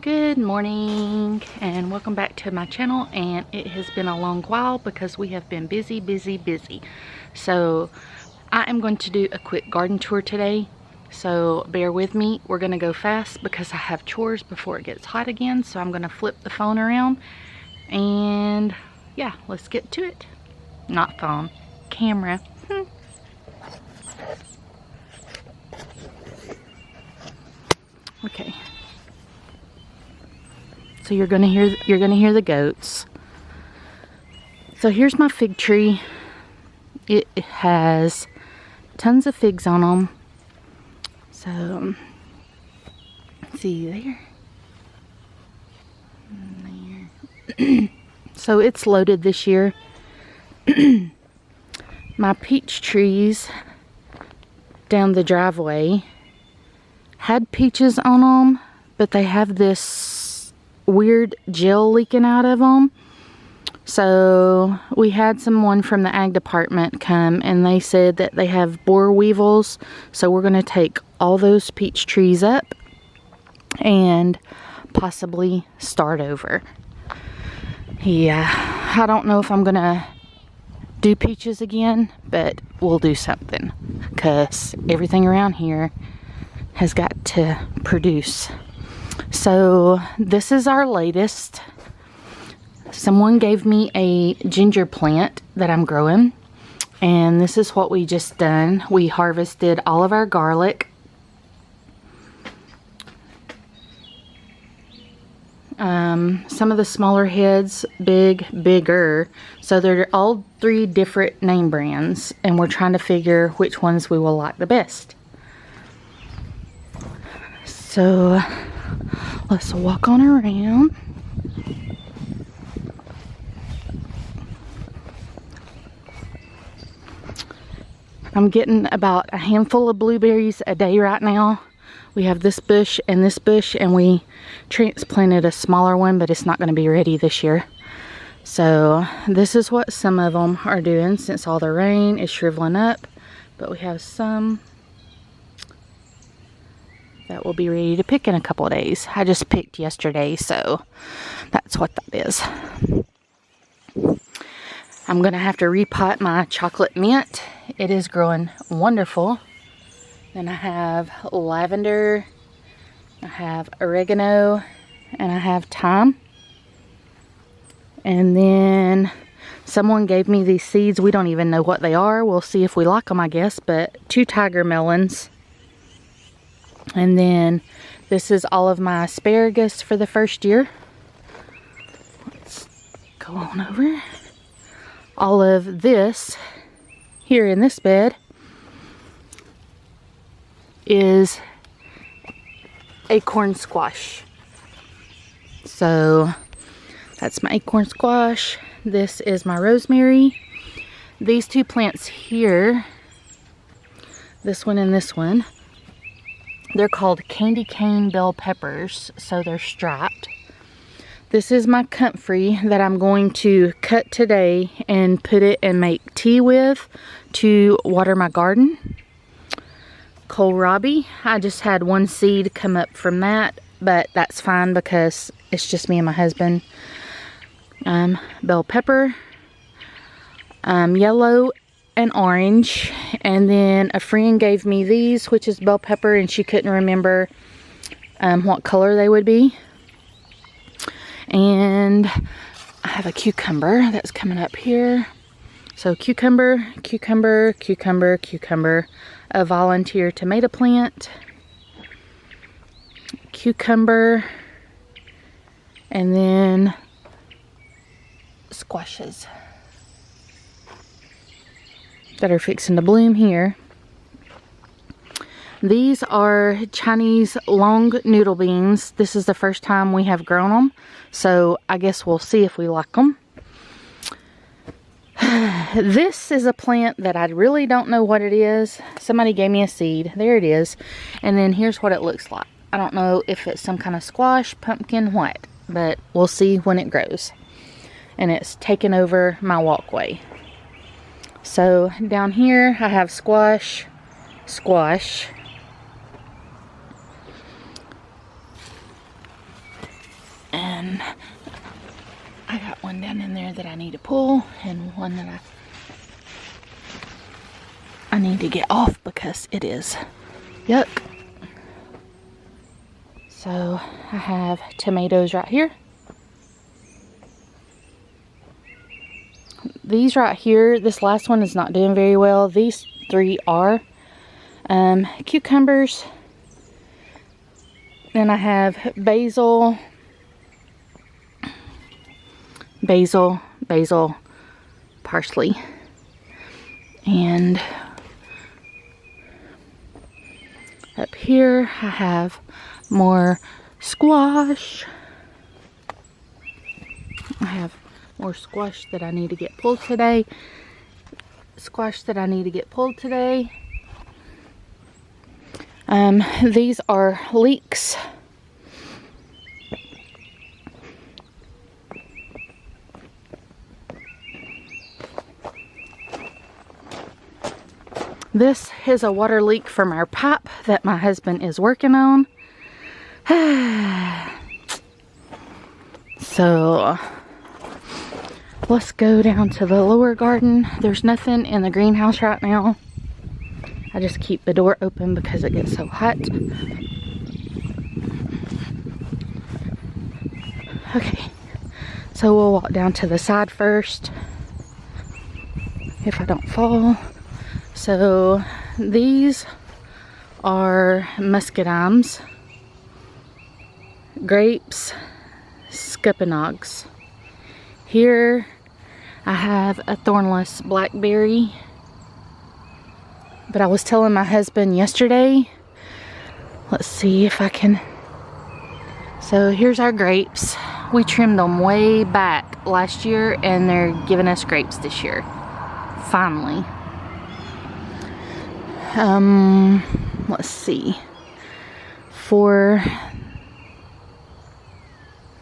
Good morning and welcome back to my channel, and it has been a long while because we have been busy. So I am going to do a quick garden tour today, so bear with me. We're going to go fast because I have chores before it gets hot again, so I'm going to flip the phone around and yeah, let's get to it. Not phone, camera. Okay. So you're gonna hear the goats. So here's my fig tree. It has tons of figs on them. So see there. There. So it's loaded this year. My peach trees down the driveway had peaches on them, but they have this weird gel leaking out of them. So we had someone from the ag department come and they said that they have borer weevils. So we're going to take all those peach trees up and possibly start over. Yeah, I don't know if I'm going to do peaches again, but we'll do something because everything around here has got to produce. So this is our latest. Someone gave me a ginger plant that I'm growing, and this is what we just done. We harvested all of our garlic. Some of the smaller heads, bigger. So they're all 3 different name brands, and we're trying to figure which ones we will like the best. So let's walk on around. I'm getting about a handful of blueberries a day right now. We have this bush, and we transplanted a smaller one, but it's not going to be ready this year. So this is what some of them are doing since all the rain is shriveling up. But we have some that will be ready to pick in a couple of days. I just picked yesterday, so that's what that is. I'm going to have to repot my chocolate mint. It is growing wonderful. Then I have lavender, I have oregano, and I have thyme. And then someone gave me these seeds. We don't even know what they are. We'll see if we like them, I guess. But 2 tiger melons. And then this is all of my asparagus for the first year. Let's go on over. All of this here in this bed is acorn squash. So that's my acorn squash. This is my rosemary. These 2 plants here, this one and this one, they're called candy cane bell peppers, so they're striped. This is my comfrey that I'm going to cut today and put it and make tea with to water my garden. Kohlrabi, I just had 1 seed come up from that, but that's fine because it's just me and my husband. Bell pepper, yellow and orange, and then a friend gave me these, which is bell pepper, and she couldn't remember what color they would be. And I have a cucumber that's coming up here. So cucumber, a volunteer tomato plant, cucumber, and then squashes that are fixing to bloom here. These are Chinese long noodle beans. This is the first time we have grown them, so I guess we'll see if we like them. This is a plant that I really don't know what it is. Somebody gave me a seed. There it is. And then here's what it looks like. I don't know if it's some kind of squash, pumpkin, what, but we'll see when it grows. And it's taken over my walkway. So down here I have squash, And I got one down in there that I need to pull, and one that I need to get off because it is yuck. So I have tomatoes right here. These right here, this last one is not doing very well. These three are. Cucumbers. Then I have basil, parsley, and up here I have more squash. I have more squash that I need to get pulled today. These are leeks. This is a water leak from our pipe that my husband is working on. So let's go down to the lower garden. There's nothing in the greenhouse right now. I just keep the door open because it gets so hot. Okay, so we'll walk down to the side first, if I don't fall. So these are muscadines, grapes, scuppernongs. Here I have a thornless blackberry. But I was telling my husband yesterday, let's see if I can. So here's our grapes. We trimmed them way back last year and they're giving us grapes this year. Finally. Let's see. For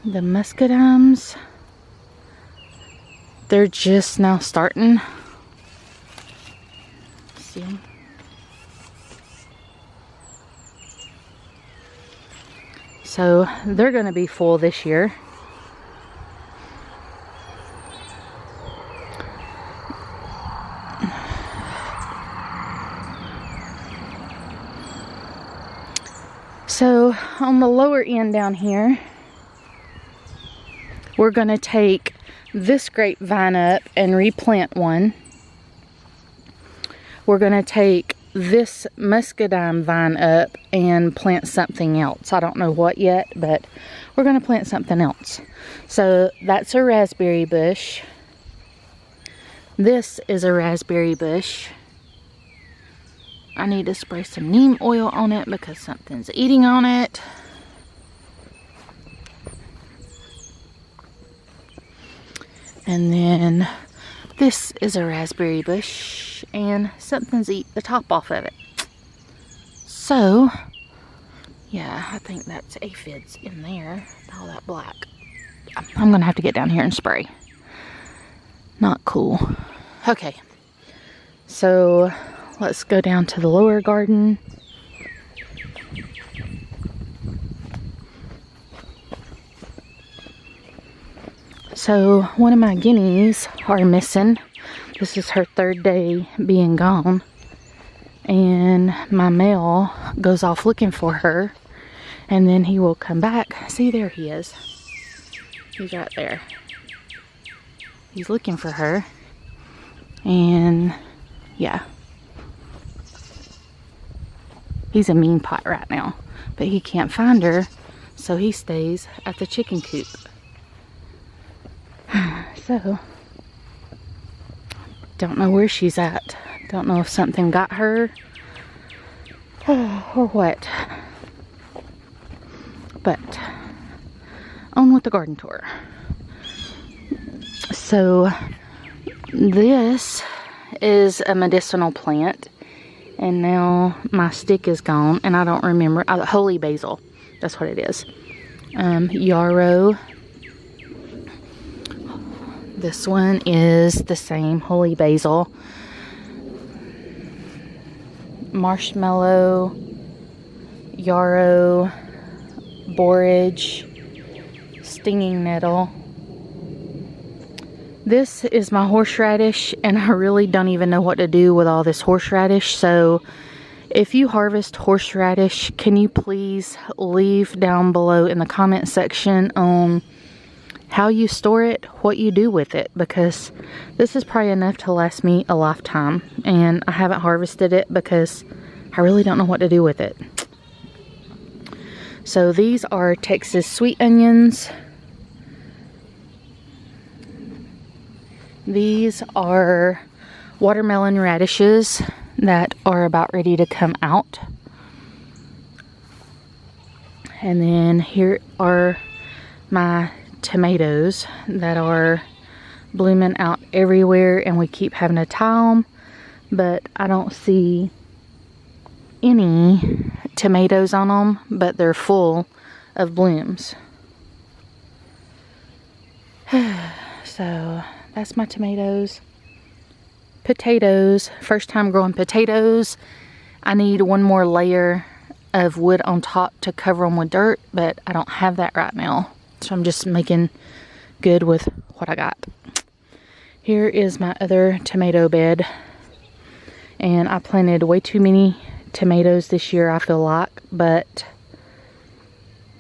the muscadines, they're just now starting. Let's see. So they're going to be full this year. So on the lower end down here, we're going to take this grapevine up and replant one. We're going to take this muscadine vine up and plant something else. I don't know what yet, but we're going to plant something else. So that's a raspberry bush. This is a raspberry bush. I need to spray some neem oil on it because something's eating on it. And then this is a raspberry bush and something's eat the top off of it. So, yeah, I think that's aphids in there. All that black. I'm going to have to get down here and spray. Not cool. Okay. So, let's go down to the lower garden. So one of my guineas are missing. This is her third day being gone. And my male goes off looking for her. And then he will come back. See, there he is. He's right there. He's looking for her. And yeah. He's a mean pot right now. But he can't find her. So he stays at the chicken coop. So, don't know where she's at. Don't know if something got her or what. But, on with the garden tour. So, this is a medicinal plant. And now my stick is gone. And I don't remember. Holy basil. That's what it is. Yarrow. This one is the same, holy basil. Marshmallow, yarrow, borage, stinging nettle. This is my horseradish, and I really don't even know what to do with all this horseradish. So if you harvest horseradish, can you please leave down below in the comment section on how you store it, what you do with it, because this is probably enough to last me a lifetime, and I haven't harvested it because I really don't know what to do with it. So these are Texas sweet onions. These are watermelon radishes that are about ready to come out. And then here are my tomatoes that are blooming out everywhere, and we keep having to tie them, but I don't see any tomatoes on them, but they're full of blooms. So that's my tomatoes. Potatoes, first time growing potatoes. I need one more layer of wood on top to cover them with dirt, but I don't have that right now, so I'm just making good with what I got. Here is my other tomato bed, and I planted way too many tomatoes this year, I feel like, but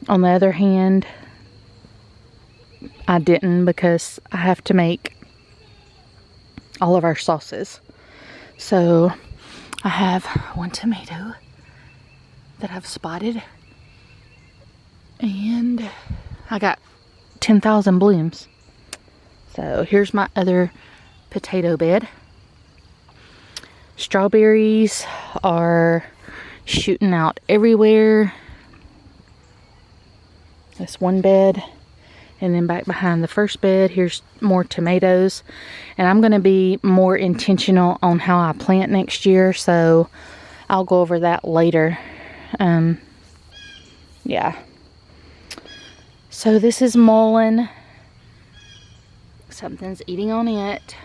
on the other hand, I didn't, because I have to make all of our sauces. So I have one tomato that I've spotted, and I got 10,000 blooms. So here's my other potato bed. Strawberries are shooting out everywhere. That's one bed. And then back behind the first bed, here's more tomatoes. And I'm going to be more intentional on how I plant next year, so I'll go over that later. Yeah. So this is mullein. Something's eating on it.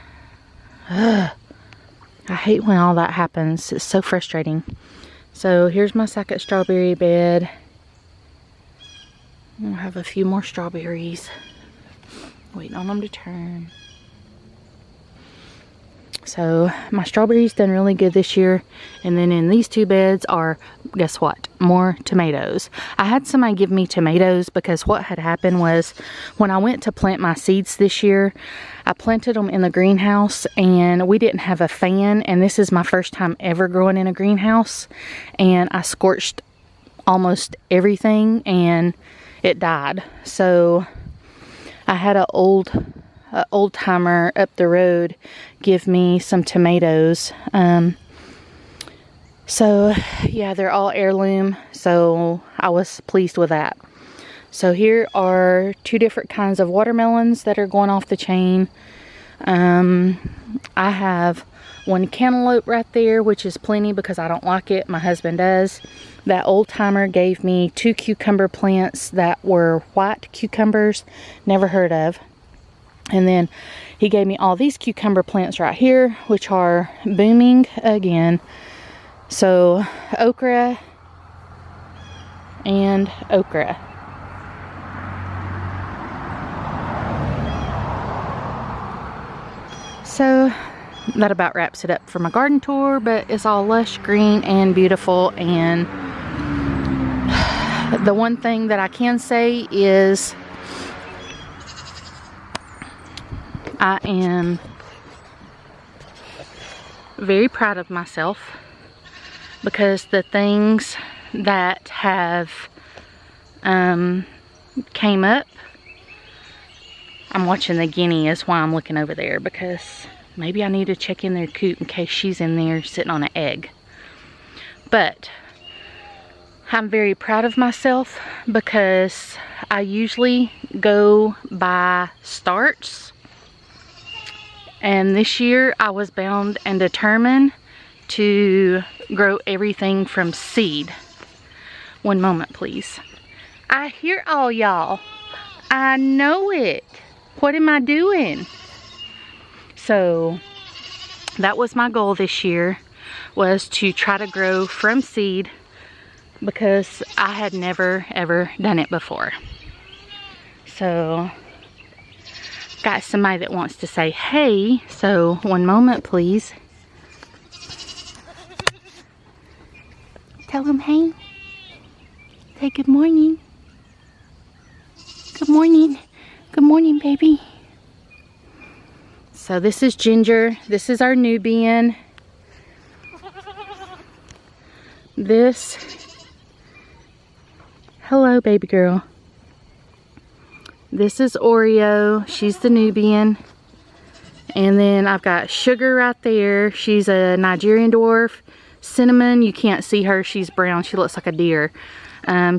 Ugh. I hate when all that happens. It's so frustrating. So here's my second strawberry bed. I'll have a few more strawberries. Waiting on them to turn. So my strawberries done really good this year. And then in these two beds are, guess what? More tomatoes. I had somebody give me tomatoes because what had happened was when I went to plant my seeds this year, I planted them in the greenhouse and we didn't have a fan. And this is my first time ever growing in a greenhouse. And I scorched almost everything and it died. So I had an old timer up the road give me some tomatoes. So yeah, they're all heirloom, so I was pleased with that. So here are two different kinds of watermelons that are going off the chain. I have one cantaloupe right there, which is plenty because I don't like it. My husband does. That old timer gave me two cucumber plants that were white cucumbers, never heard of. And then he gave me all these cucumber plants right here, which are booming again. So okra and okra. So that about wraps it up for my garden tour, but it's all lush green and beautiful. And the one thing that I can say is I am very proud of myself because the things that have came up, I'm watching the guinea is why I'm looking over there, because maybe I need to check in their coop in case she's in there sitting on an egg. But I'm very proud of myself because I usually go by starts. And this year I was bound and determined to grow everything from seed. One moment, please. I hear all y'all. I know it. What am I doing? So that was my goal this year, was to try to grow from seed because I had never ever done it before. So, got somebody that wants to say hey. So, one moment, please. Tell them hey. Say good morning. Good morning. Good morning, baby. So this is Ginger. This is our Nubian. This. Hello, baby girl. This is Oreo. She's the Nubian. And then I've got Sugar right there. She's a Nigerian dwarf. Cinnamon, you can't see her. She's brown. She looks like a deer.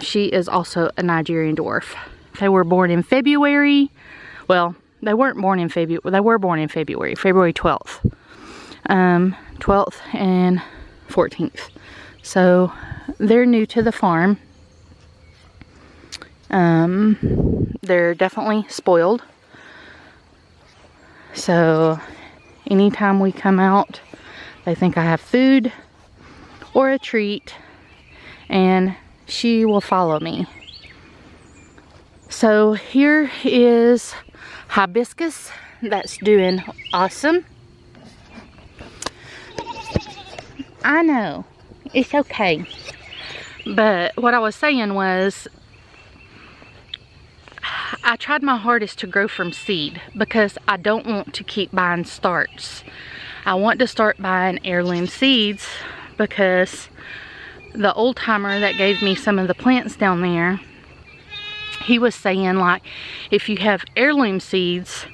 She is also a Nigerian dwarf. They were born in February. Well, they weren't born in February. They were born in February. February 12th. 12th and 14th. So, they're new to the farm. They're definitely spoiled. So, anytime we come out, they think I have food or a treat, and she will follow me. So here is Hibiscus. That's doing awesome. I know, it's okay. But what I was saying was, I tried my hardest to grow from seed because I don't want to keep buying starts. I want to start buying heirloom seeds because the old timer that gave me some of the plants down there, he was saying, like, if you have heirloom seeds,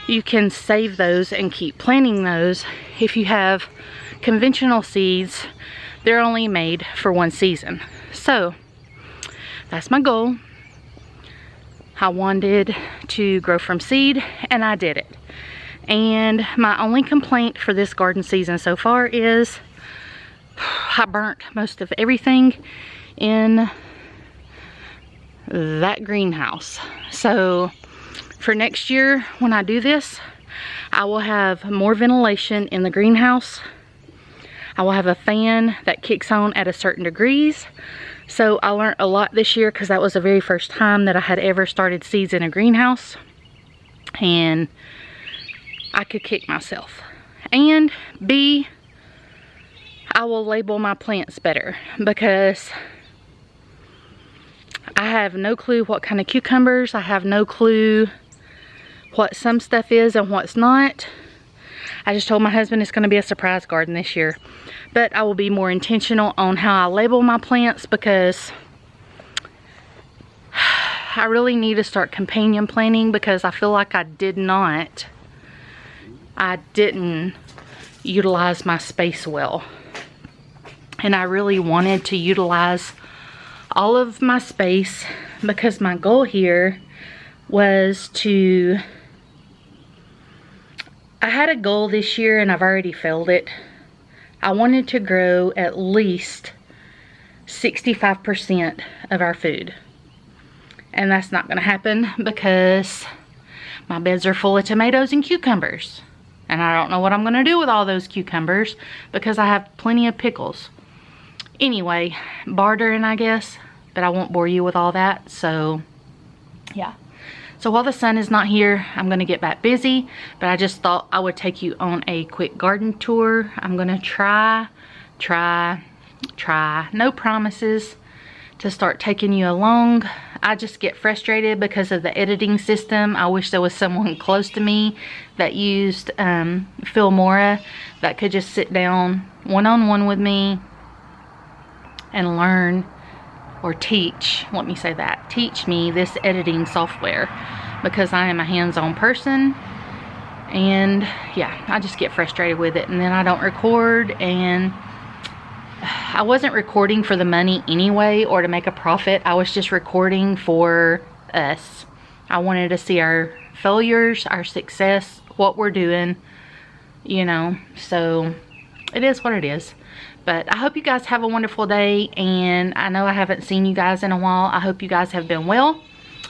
you can save those and keep planting those. If you have conventional seeds, they're only made for one season. So that's my goal. I wanted to grow from seed, and I did it. And my only complaint for this garden season so far is I burnt most of everything in that greenhouse. So for next year, when I do this, I will have more ventilation in the greenhouse. I will have a fan that kicks on at a certain degrees. So I learned a lot this year because that was the very first time that I had ever started seeds in a greenhouse. And I could kick myself. And B, I will label my plants better because I have no clue what kind of cucumbers. I have no clue what some stuff is and what's not. I just told my husband it's going to be a surprise garden this year. But I will be more intentional on how I label my plants because I really need to start companion planting because I feel like I didn't utilize my space well. And I really wanted to utilize all of my space because my goal here was to, I had a goal this year and I've already failed it. I wanted to grow at least 65% of our food. And that's not going to happen because my beds are full of tomatoes and cucumbers. And I don't know what I'm going to do with all those cucumbers because I have plenty of pickles. Anyway, bartering, I guess, but I won't bore you with all that. So, yeah. So while the sun is not here, I'm going to get back busy, but I just thought I would take you on a quick garden tour. I'm going to try, no promises, to start taking you along. I just get frustrated because of the editing system. I wish there was someone close to me that used Filmora that could just sit down one-on-one with me and learn or teach, let me say that, teach me this editing software because I am a hands-on person and yeah, I just get frustrated with it and then I don't record. And I wasn't recording for the money anyway or to make a profit. I was just recording for us. I wanted to see our failures, our success, what we're doing, you know, so it is what it is. But I hope you guys have a wonderful day, and I know I haven't seen you guys in a while. I hope you guys have been well.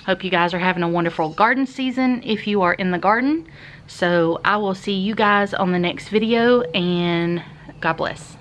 Hope you guys are having a wonderful garden season if you are in the garden. So I will see you guys on the next video, and God bless.